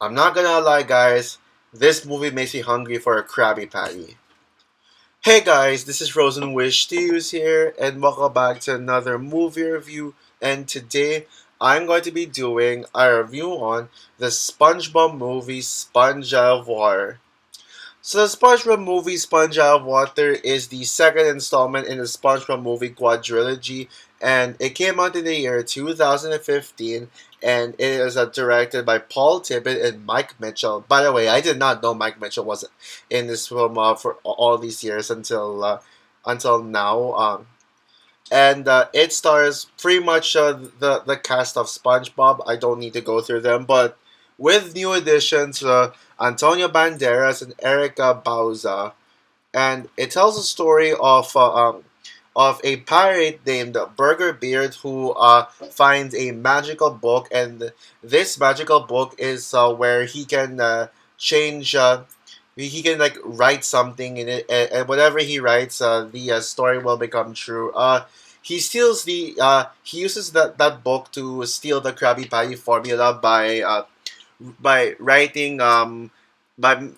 I'm not gonna lie, guys. This movie makes me hungry for a Krabby Patty. Hey guys, this is Rosen Wish Stews here, and welcome back to another movie review. And today, I'm going to be doing a review on the SpongeBob movie Sponge Out of Water. So the SpongeBob movie Sponge Out of Water is the second installment in the SpongeBob movie quadrilogy, and it came out in the year 2015, and it is directed by Paul Tippett and Mike Mitchell. By the way, I did not know Mike Mitchell was in this film for all these years until now. And it stars pretty much the cast of SpongeBob. I don't need to go through them, but with new additions, Antonio Banderas and Erica Bauza, and it tells the story of a pirate named Burger Beard who finds a magical book, and this magical book is where he can change. He can like write something in it, and whatever he writes, the story will become true. He uses that book to steal the Krabby Patty formula by writing by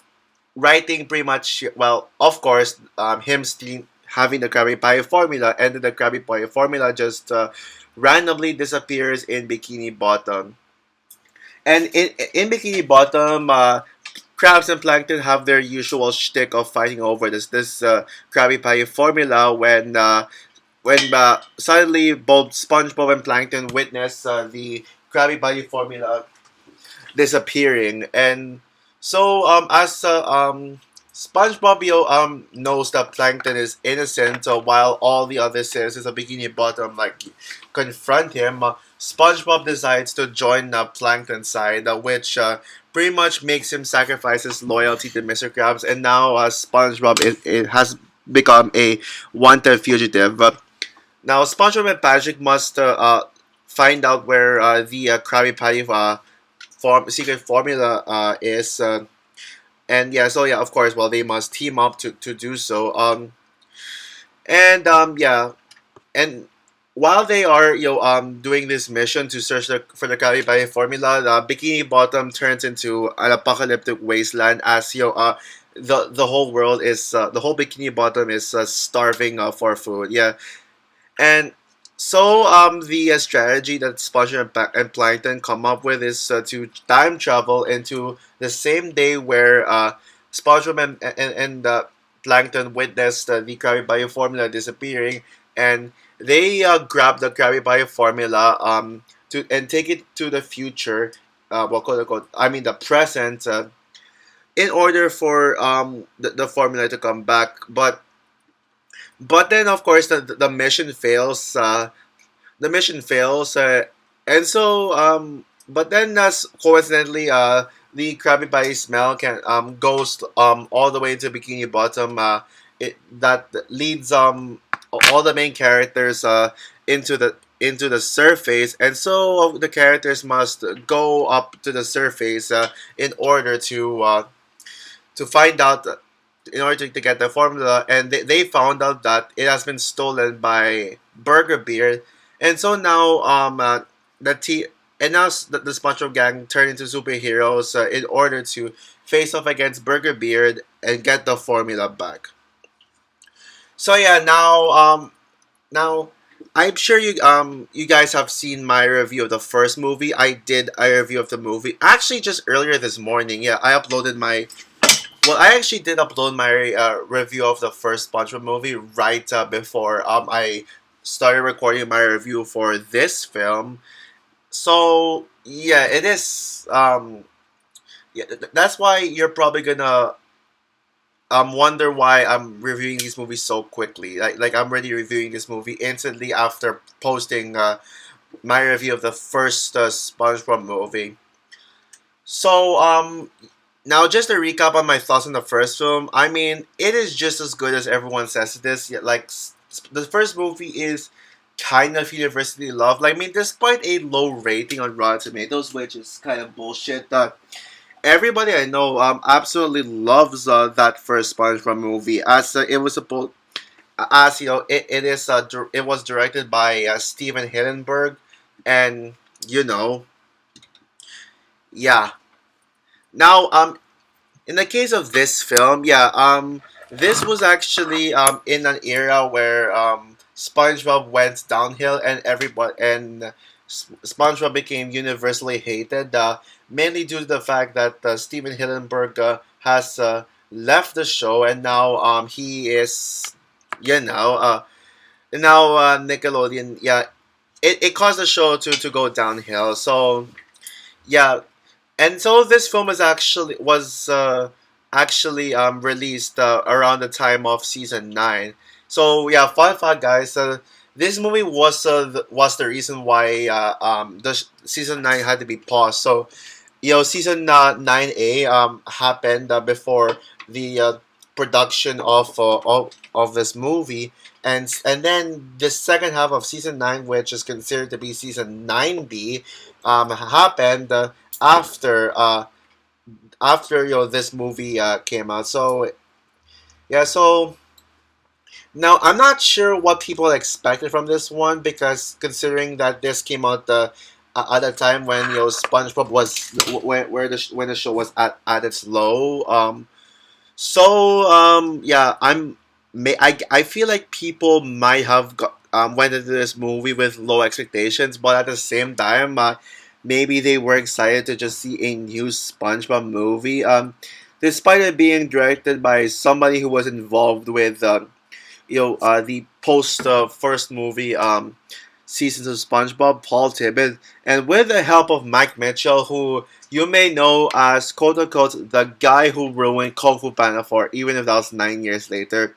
writing pretty much, well, of course, him stealing, having the Krabby Patty formula, and then the Krabby Patty formula just randomly disappears in Bikini Bottom. And in Bikini Bottom, crabs and plankton have their usual shtick of fighting over this Krabby Patty formula when suddenly both SpongeBob and Plankton witness the Krabby Patty formula disappearing. And so as SpongeBob knows that Plankton is innocent, while all the other citizens of Bikini Bottom like confront him. SpongeBob decides to join Plankton's side, which pretty much makes him sacrifice his loyalty to Mr. Krabs, and now SpongeBob it has become a wanted fugitive. Now SpongeBob and Patrick must find out where the Krabby Patty secret formula is, and yeah, so yeah, of course, well, they must team up to do so. And yeah, and while they are doing this mission to search for the Krabby Patty formula, Bikini Bottom turns into an apocalyptic wasteland as the whole world is the whole Bikini Bottom is starving for food. Yeah, and so the strategy that SpongeBob and Plankton come up with is to time travel into the same day where SpongeBob and Plankton witnessed the Krabby Patty formula disappearing, and they grab the Krabby Patty formula to and take it to the future, well, quote unquote, I mean the present, in order for the formula to come back, but then, of course, the mission fails. The mission fails, and so but then, as coincidentally, the Krabby Patty smell can goes all the way to Bikini Bottom. That leads all the main characters into the surface, and so the characters must go up to the surface in order to find out in order to get the formula, and they found out that it has been stolen by Burger Beard, and so now the T and now the SpongeBob gang turn into superheroes in order to face off against Burger Beard and get the formula back. So yeah, now I'm sure you guys have seen my review of the first movie. I did a review of the movie actually just earlier this morning. Yeah, I uploaded my well, I actually did upload my review of the first SpongeBob movie right before I started recording my review for this film. So yeah, it is. Yeah, that's why you're probably gonna wonder why I'm reviewing these movies so quickly. Like I'm already reviewing this movie instantly after posting my review of the first SpongeBob movie. So now, just to recap on my thoughts on the first film, I mean, it is just as good as everyone says it is. Yet, like, the first movie is kind of universally loved. Like, I mean, despite a low rating on Rotten Tomatoes, which is kind of bullshit, everybody I know absolutely loves that first SpongeBob movie. As it was supposed, as you know, it was directed by Steven Hillenburg, and you know, yeah. Now, in the case of this film, yeah, this was actually in an era where SpongeBob went downhill and SpongeBob became universally hated, mainly due to the fact that Steven Hillenburg has left the show, and now he is, you know, now Nickelodeon, yeah, it caused the show to go downhill. So yeah, and so this film was actually released around the time of season 9. So yeah, fun fact, guys. This movie was the reason why season 9 had to be paused. So season 9A happened before the production of this movie, and then the second half of season 9, which is considered to be season 9B, happened after after this movie came out. So yeah, so now I'm not sure what people expected from this one, because considering that this came out at a time when SpongeBob was when the show was at its low. Yeah, I feel like people might have went into this movie with low expectations, but at the same time, maybe they were excited to just see a new SpongeBob movie. Despite it being directed by somebody who was involved with the post first movie seasons of SpongeBob, Paul Tibbet, and with the help of Mike Mitchell, who you may know as quote unquote the guy who ruined Kung Fu Panda 4, even if that was 9 years later.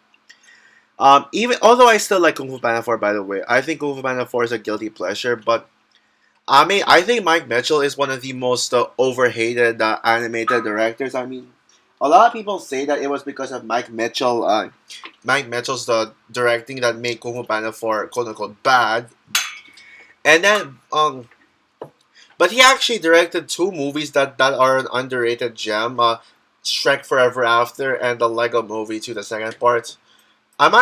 Even although I still like Kung Fu Panda 4, by the way, I think Kung Fu Panda 4 is a guilty pleasure. But I mean, I think Mike Mitchell is one of the most overhated animated directors. I mean, a lot of people say that it was because of Mike Mitchell's directing that made Kung Fu Panda 4 quote unquote bad. And then but he actually directed two movies that are an underrated gem. Shrek Forever After and the Lego Movie 2, the second part. I'm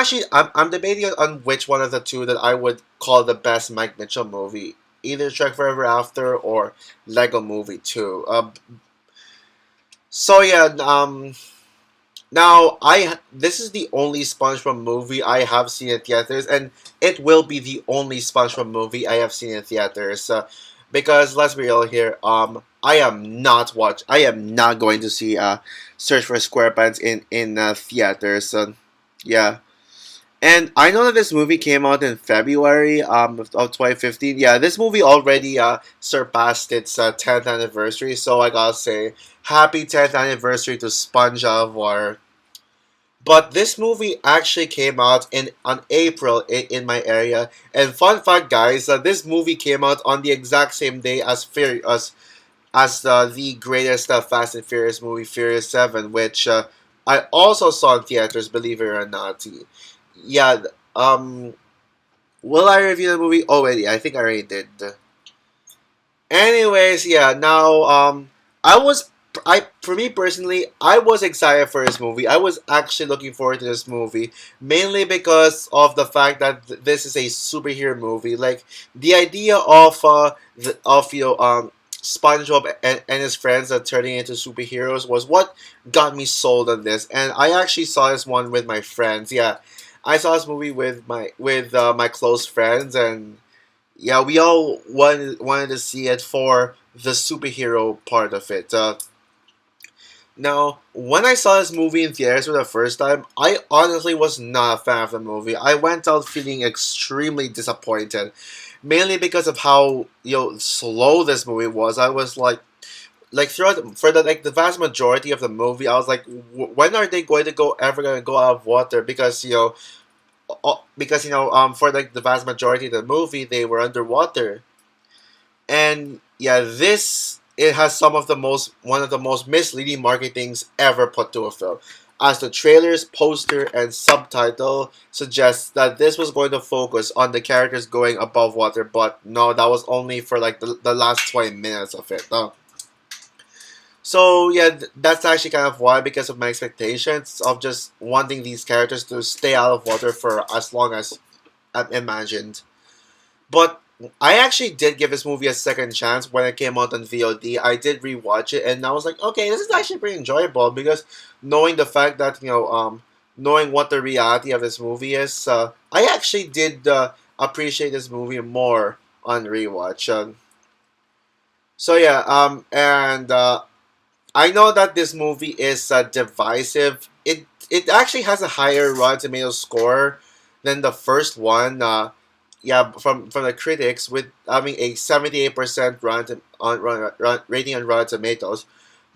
debating on which one of the two that I would call the best Mike Mitchell movie. Either Shrek Forever After or Lego Movie 2. So yeah, now I this is the only SpongeBob movie I have seen in theaters, and it will be the only SpongeBob movie I have seen in theaters. Because let's be real here, I am not going to see Search for SquarePants in theaters. So yeah. And I know that this movie came out in February of 2015. Yeah, this movie already surpassed its 10th anniversary. So I gotta say, happy 10th anniversary to SpongeBob. But this movie actually came out in on April in my area. And fun fact, guys, this movie came out on the exact same day as the greatest Fast and Furious movie, Furious 7, which I also saw in theaters, believe it or not. Yeah, will I review the movie? Oh, wait, yeah, I think I already did. Anyways, yeah, now, I was, for me personally, I was excited for this movie. I was actually looking forward to this movie, mainly because of the fact that this is a superhero movie. Like, the idea of, SpongeBob and his friends turning into superheroes was what got me sold on this. And I actually saw this one with my friends, yeah. I saw this movie with my close friends, and yeah, we all wanted to see it for the superhero part of it. Now, when I saw this movie in theaters for the first time, I honestly was not a fan of the movie. I went out feeling extremely disappointed, mainly because of how slow this movie was. I was like throughout for the vast majority of the movie, I was like, when are they ever going to go out of water? Because for like the vast majority of the movie they were underwater. And yeah, this it has some of the most one of the most misleading marketings ever put to a film, as the trailers, poster, and subtitle suggests that this was going to focus on the characters going above water, but no, that was only for like the last 20 minutes of it. So yeah, that's actually kind of why, because of my expectations of just wanting these characters to stay out of water for as long as I've imagined. But I actually did give this movie a second chance when it came out on VOD. I did rewatch it, and I was like, okay, this is actually pretty enjoyable because knowing the fact that knowing what the reality of this movie is, I actually did appreciate this movie more on rewatch. So yeah, and I know that this movie is divisive. It actually has a higher Rotten Tomatoes score than the first one. Yeah, from the critics with having a 78% rating on Rotten Tomatoes,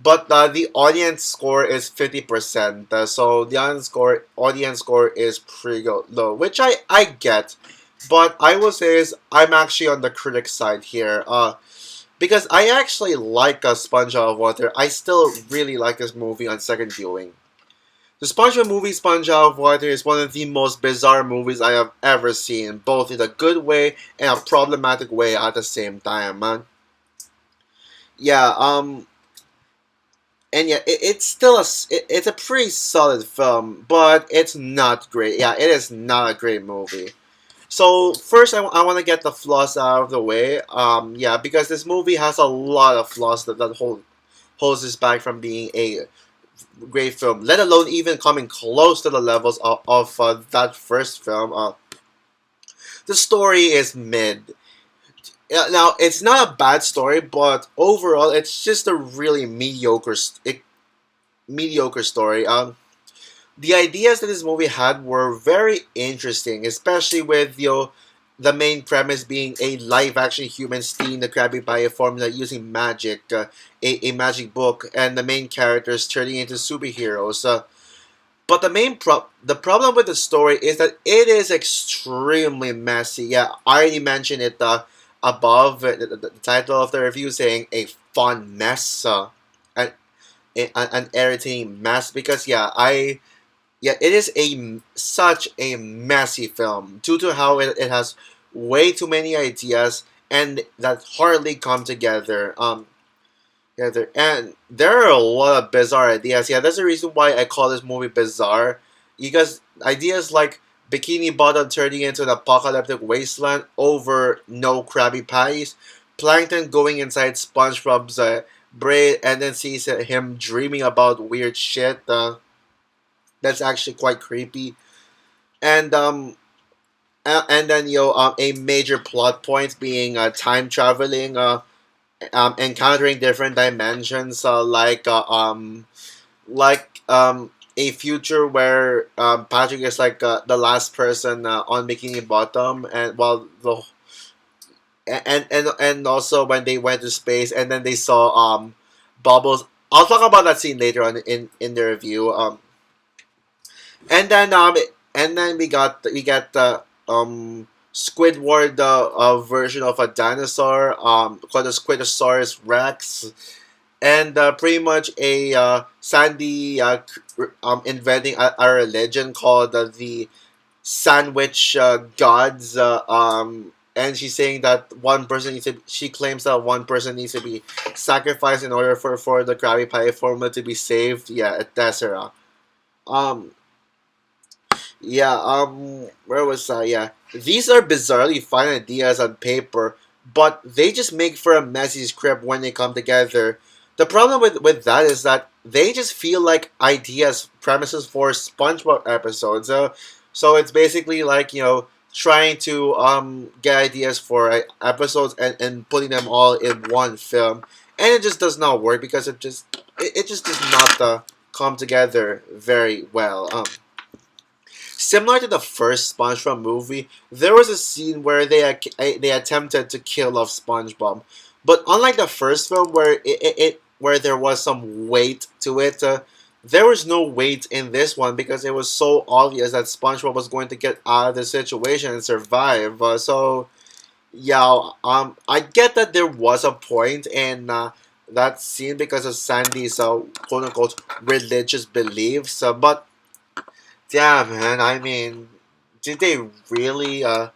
but the audience score is 50%. So the audience score is pretty low, which I get, but I will say is I'm actually on the critic side here. Because I actually like a Sponge Out of Water. I still really like this movie on second viewing. The SpongeBob movie Sponge Out of Water is one of the most bizarre movies I have ever seen, both in a good way and a problematic way at the same time, man. Yeah, and yeah, it's still it's a pretty solid film, but it's not great. Yeah, it is not a great movie. So first, I want to get the flaws out of the way. Yeah, because this movie has a lot of flaws that holds this back from being a great film. Let alone even coming close to the levels of that first film. The story is mid. Yeah, now it's not a bad story, but overall, it's just a really mediocre story. The ideas that this movie had were very interesting, especially with the main premise being a live action human stealing the Krabby Patty formula using magic, a magic book, and the main characters turning into superheroes. But the problem with the story is that it is extremely messy. Yeah, I already mentioned it above the title of the review saying a fun mess, an, an irritating mess because yeah, it is such a messy film due to how it has way too many ideas and that hardly come together. And there are a lot of bizarre ideas. Yeah, that's the reason why I call this movie bizarre, because ideas like Bikini Bottom turning into an apocalyptic wasteland over no Krabby Patties, Plankton going inside SpongeBob's brain and then sees him dreaming about weird shit. That's actually quite creepy. And and then a major plot point being time traveling, encountering different dimensions, a future where Patrick is like the last person on Bikini Bottom, and while the and also when they went to space, and then they saw Bubbles. I'll talk about that scene later on in the review. And then we got the Squidward version of a dinosaur called the Squidosaurus Rex, and pretty much a Sandy inventing a religion called the Sandwich Gods. And she's saying that she claims that one person needs to be sacrificed in order for the Krabby Patty formula to be saved. Yeah, etc. Um, Yeah, where was I? Yeah. These are bizarrely fine ideas on paper, but they just make for a messy script when they come together. The problem with that is that they just feel like premises for SpongeBob episodes. So it's basically like, trying to get ideas for episodes and putting them all in one film. And it just does not work because it just does not come together very well. Similar to the first SpongeBob movie, there was a scene where they attempted to kill off SpongeBob, but unlike the first film where where there was some weight to it, there was no weight in this one because it was so obvious that SpongeBob was going to get out of the situation and survive. So yeah, I get that there was a point in that scene because of Sandy's quote unquote religious beliefs, but yeah, man. I mean, did they really? Okay,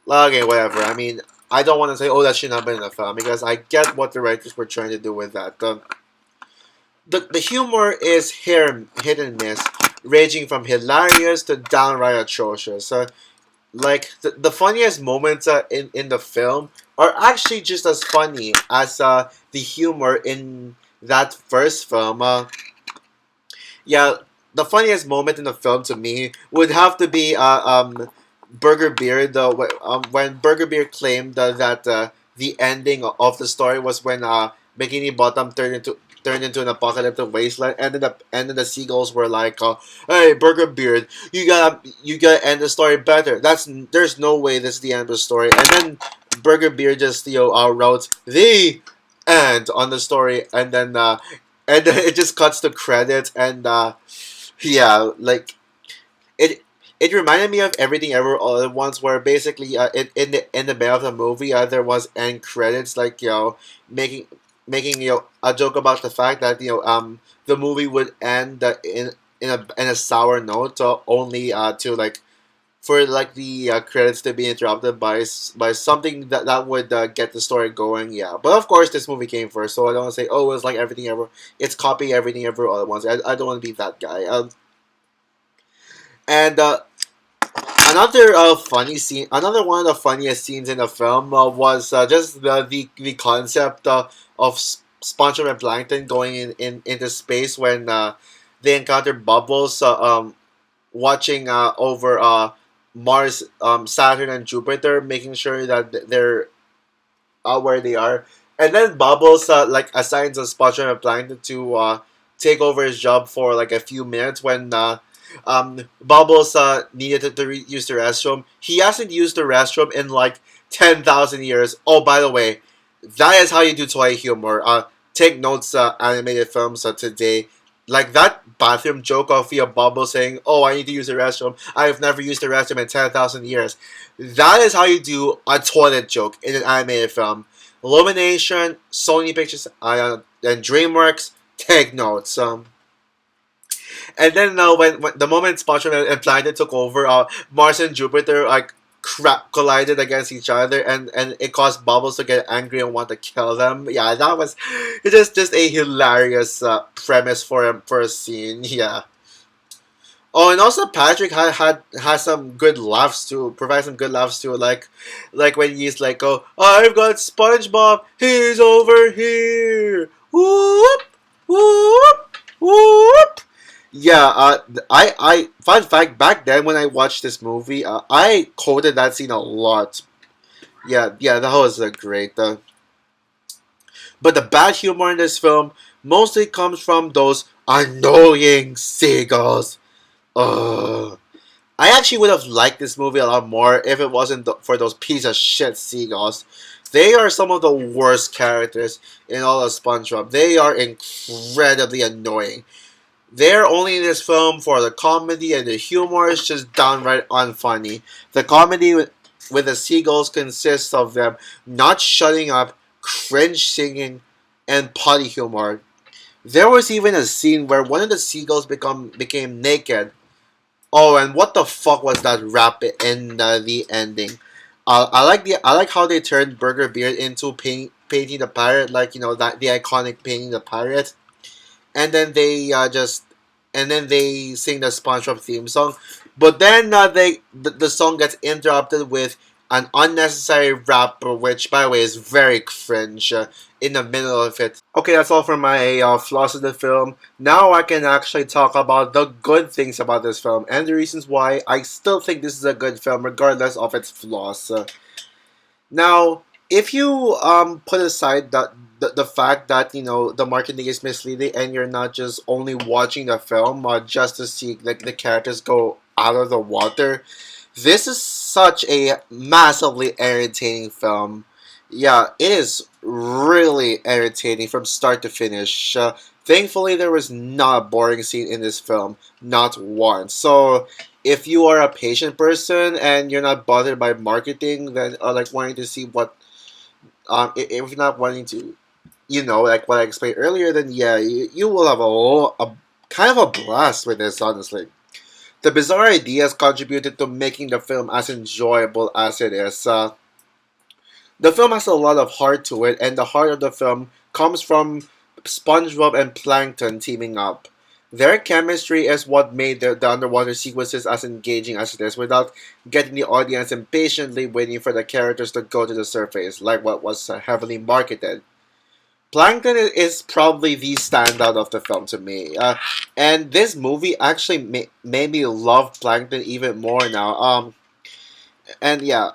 whatever. I mean, I don't want to say, oh, that should not have been in the film because I get what the writers were trying to do with that. The humor is hit and miss, ranging from hilarious to downright atrocious. like the funniest moments in the film are actually just as funny as the humor in that first film. Yeah, the funniest moment in the film to me would have to be Burger Beer. When Burger Beer claimed that the ending of the story was when Bikini Bottom turned into an apocalyptic wasteland, and then the seagulls were like, "Hey, Burger Beard, you gotta end the story better. There's no way this is the end of the story." And then Burger Beard just wrote the end on the story, and then it just cuts the credits, and yeah, like it it reminded me of Everything Ever All at Once, where basically in the middle of the movie there was end credits, like making making a joke about the fact that the movie would end in a sour note, only to like for like the credits to be interrupted by something that would get the story going. Yeah, but of course this movie came first, so I don't want to say, oh, it's like Everything Ever, it's copying Everything Ever All at Once. I don't want to be that guy. And Another funny scene, another one of the funniest scenes in the film was just the concept of SpongeBob and Plankton going into space when they encounter Bubbles watching over Mars, Saturn, and Jupiter, making sure that they're where they are. And then Bubbles like assigns a SpongeBob and Plankton to take over his job for like a few minutes when Bubbles needed to use the restroom. He hasn't used the restroom in like 10,000 years. Oh, by the way, that is how you do toy humor. Take notes, animated films today. Like that bathroom joke of Bubbles saying, "Oh, I need to use the restroom. I have never used the restroom in 10,000 years." That is how you do a toilet joke in an animated film. Illumination, Sony Pictures, and DreamWorks, take notes. And then when the moment SpongeBob and Plankton took over, Mars and Jupiter like collided against each other, and it caused Bubbles to get angry and want to kill them. Yeah, that was just a hilarious premise for a scene. Yeah. Oh, and also Patrick has some good laughs too. Provide some good laughs too. Like when he's like, "Oh, I've got SpongeBob. He's over here. Whoop, whoop, whoop." Yeah. I fun fact, back then when I watched this movie, I quoted that scene a lot. Yeah, yeah, that was great. But the bad humor in this film mostly comes from those annoying seagulls. Ugh. I actually would have liked this movie a lot more if it wasn't for those piece of shit seagulls. They are some of the worst characters in all of SpongeBob. They are incredibly annoying. They're only in this film for the comedy, and the humor is just downright unfunny. The comedy with the seagulls consists of them not shutting up, cringe singing, and potty humor. There was even a scene where one of the seagulls became naked. Oh, and what the fuck was that rap in the ending? I like how they turned Burger Beard into painting the pirate, like that the iconic painting the pirate, and then they sing the SpongeBob theme song, but then the song gets interrupted with an unnecessary rap, which by the way is very cringe in the middle of it. Okay, that's all for my flaws of the film. Now I can actually talk about the good things about this film and the reasons why I still think this is a good film, regardless of its flaws. Now, if you put aside the fact that the marketing is misleading and you're not just only watching the film just to see like the characters go out of the water, this is such a massively entertaining film. Yeah, it is really entertaining from start to finish. Thankfully, there was not a boring scene in this film, not one. So, if you are a patient person and you're not bothered by marketing, then like wanting to see what if you're not wanting to, like what I explained earlier, then yeah, you will have a kind of a blast with this. Honestly, the bizarre ideas contributed to making the film as enjoyable as it is. The film has a lot of heart to it, and the heart of the film comes from SpongeBob and Plankton teaming up. Their chemistry is what made the underwater sequences as engaging as it is, without getting the audience impatiently waiting for the characters to go to the surface, like what was heavily marketed. Plankton is probably the standout of the film to me, and this movie actually made me love Plankton even more now. And yeah,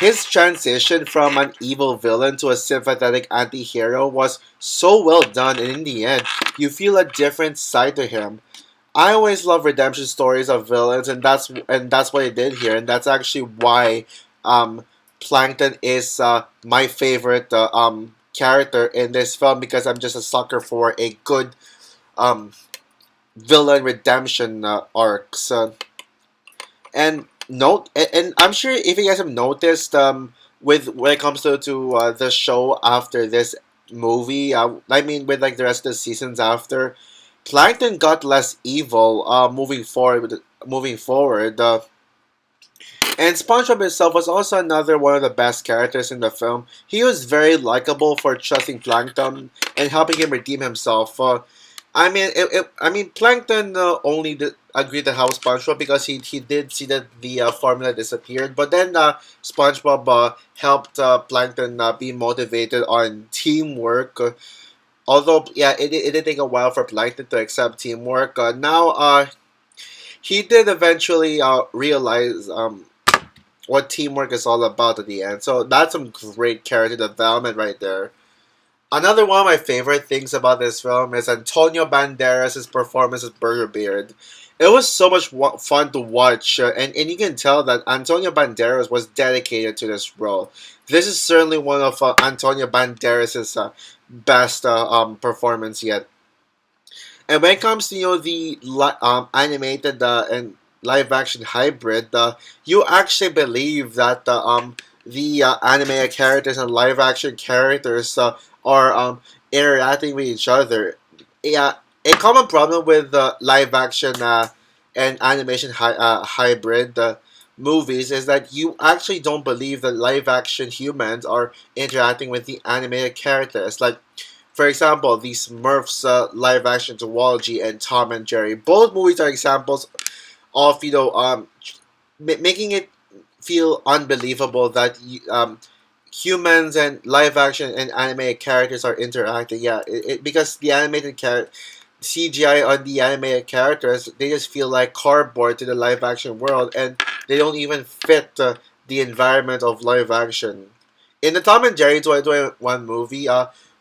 his transition from an evil villain to a sympathetic anti-hero was so well done, and in the end, you feel a different side to him. I always love redemption stories of villains, and that's what he did here, and that's actually why um, Plankton is my favorite character in this film, because I'm just a sucker for a good um, villain redemption arcs. And I'm sure if you guys have noticed, with when it comes to the show after this movie, I mean with like the rest of the seasons after, Plankton got less evil. Moving forward, and SpongeBob himself was also another one of the best characters in the film. He was very likable for trusting Plankton and helping him redeem himself. I mean, Plankton only agreed to help SpongeBob because he did see that the formula disappeared. But then SpongeBob helped Plankton be motivated on teamwork. Although, yeah, it did take a while for Plankton to accept teamwork. Now, he did eventually realize what teamwork is all about at the end. So that's some great character development right there. Another one of my favorite things about this film is Antonio Banderas' performance as Burger Beard. It was so much fun to watch, and you can tell that Antonio Banderas was dedicated to this role. This is certainly one of Antonio Banderas' best performance yet. And when it comes to the animated and live action hybrid, you actually believe that the animated characters and live action characters are interacting with each other. Yeah, a common problem with live action and animation hybrid movies is that you actually don't believe that live action humans are interacting with the animated characters. Like, for example, the Smurfs live action duology and Tom and Jerry. Both movies are examples of making it feel unbelievable that humans and live action and animated characters are interacting. Yeah, because the animated CGI on the animated characters, they just feel like cardboard to the live action world, and they don't even fit the environment of live action. In the Tom and Jerry 2021 movie,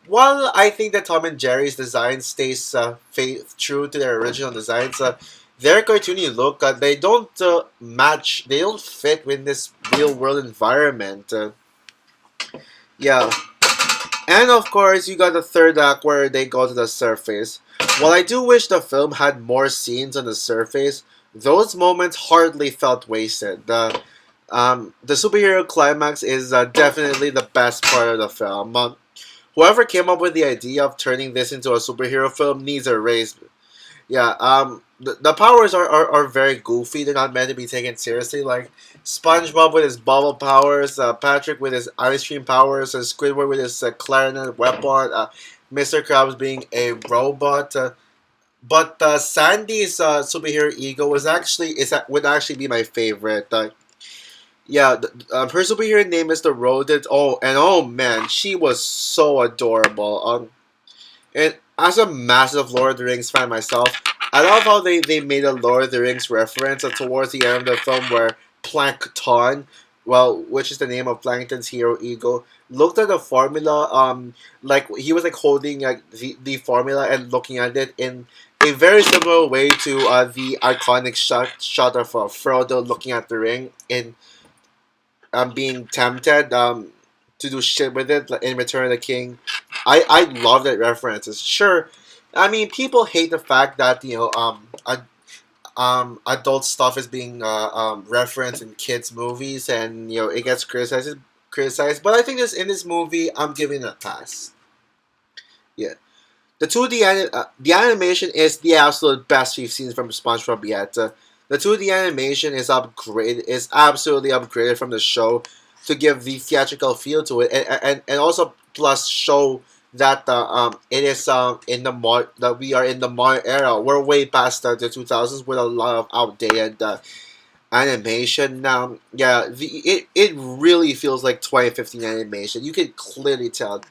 while I think that Tom and Jerry's design stays true to their original designs, their cartoony look, they don't fit with this real world environment. Yeah, and of course, you got the third act where they go to the surface. While I do wish the film had more scenes on the surface, those moments hardly felt wasted. The superhero climax is definitely the best part of the film. Whoever came up with the idea of turning this into a superhero film needs a raise. Yeah, the powers are very goofy. They're not meant to be taken seriously. Like SpongeBob with his bubble powers, Patrick with his ice cream powers, and Squidward with his clarinet weapon, Mr. Krabs being a robot. But Sandy's superhero ego would actually be my favorite. Yeah, her superhero name is the Rodent. Oh, and oh man, she was so adorable. And as a massive Lord of the Rings fan myself, I love how they made a Lord of the Rings reference towards the end of the film where Plankton, well, which is the name of Plankton's hero ego, looked at the formula, like he was like holding the formula and looking at it in a very similar way to the iconic shot of Frodo looking at the ring in being tempted to do shit with it like, in Return of the King. I love that references. Sure, I mean people hate the fact that adult stuff is being referenced in kids movies, and it gets criticized. But I think in this movie I'm giving it a pass. Yeah. The animation is the absolute best we've seen from SpongeBob yet. The 2D animation is absolutely upgraded from the show to give the theatrical feel to it, and also plus show that it is in the that we are in the modern era. We're way past the 2000s with a lot of outdated animation now. Yeah, it really feels like 2015 animation. You can clearly tell.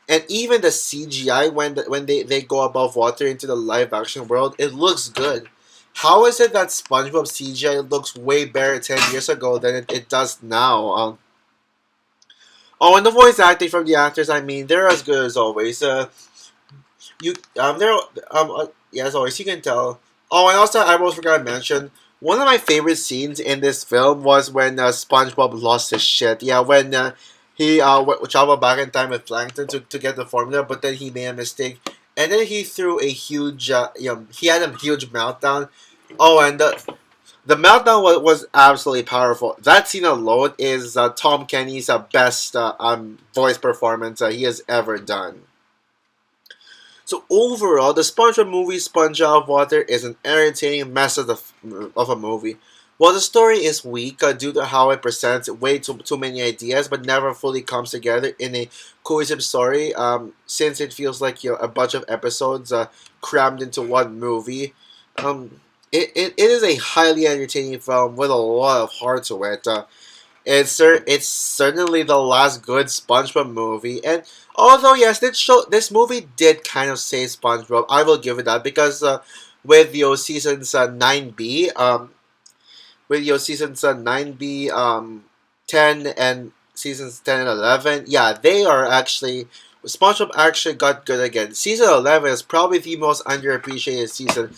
And even the CGI when they go above water into the live action world, it looks good. How is it that SpongeBob CGI looks way better 10 years ago than it does now? Oh, and the voice acting from the actors, I mean, they're as good as always. You they're yeah, as always, you can tell. Oh, and also I almost forgot to mention one of my favorite scenes in this film was when SpongeBob lost his shit. Yeah, when he traveled back in time with Plankton to get the formula, but then he made a mistake, and then he threw a huge he had a huge meltdown. Oh, and the meltdown was absolutely powerful. That scene alone is Tom Kenny's best voice performance he has ever done. So overall, the SpongeBob movie Sponge Out of Water is an entertaining mess of a movie. While the story is weak due to how it presents way too many ideas, but never fully comes together in a cohesive story, since it feels like a bunch of episodes crammed into one movie. It is a highly entertaining film with a lot of heart to it. It's certainly the last good SpongeBob movie, and although yes, this movie did kind of save SpongeBob, I will give it that because with your seasons 9B, with your seasons 9B, 10 and 11, yeah, they are actually SpongeBob actually got good again. Season 11 is probably the most underappreciated season,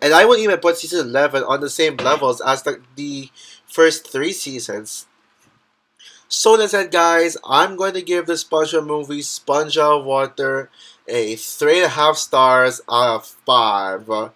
and I would even put season 11 on the same levels as the first three seasons. So that's it, guys. I'm going to give the SpongeBob movie Sponge Out of Water a 3.5 stars out of 5.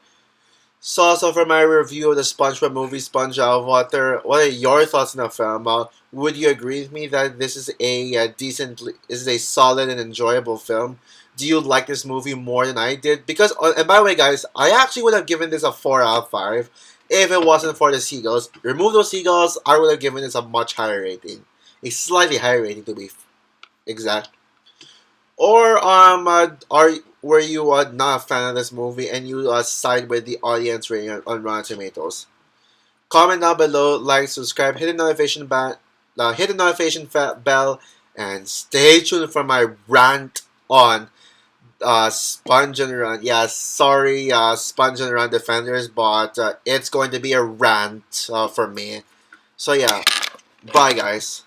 So also for my review of the SpongeBob movie Sponge Out of Water, what are your thoughts on the film? Would you agree with me that this is a solid and enjoyable film? Do you like this movie more than I did? Because and by the way, guys, I actually would have given this a 4 out of 5 if it wasn't for the seagulls. Remove those seagulls, I would have given this a much higher rating, a slightly higher rating to be exact. Or are were you not a fan of this movie and you side with the audience rating on Rotten Tomatoes? Comment down below, like, subscribe, hit the notification bell, and stay tuned for my rant on Sponge and Run. Yeah, sorry, Sponge and Run defenders, but it's going to be a rant for me. So yeah, bye guys.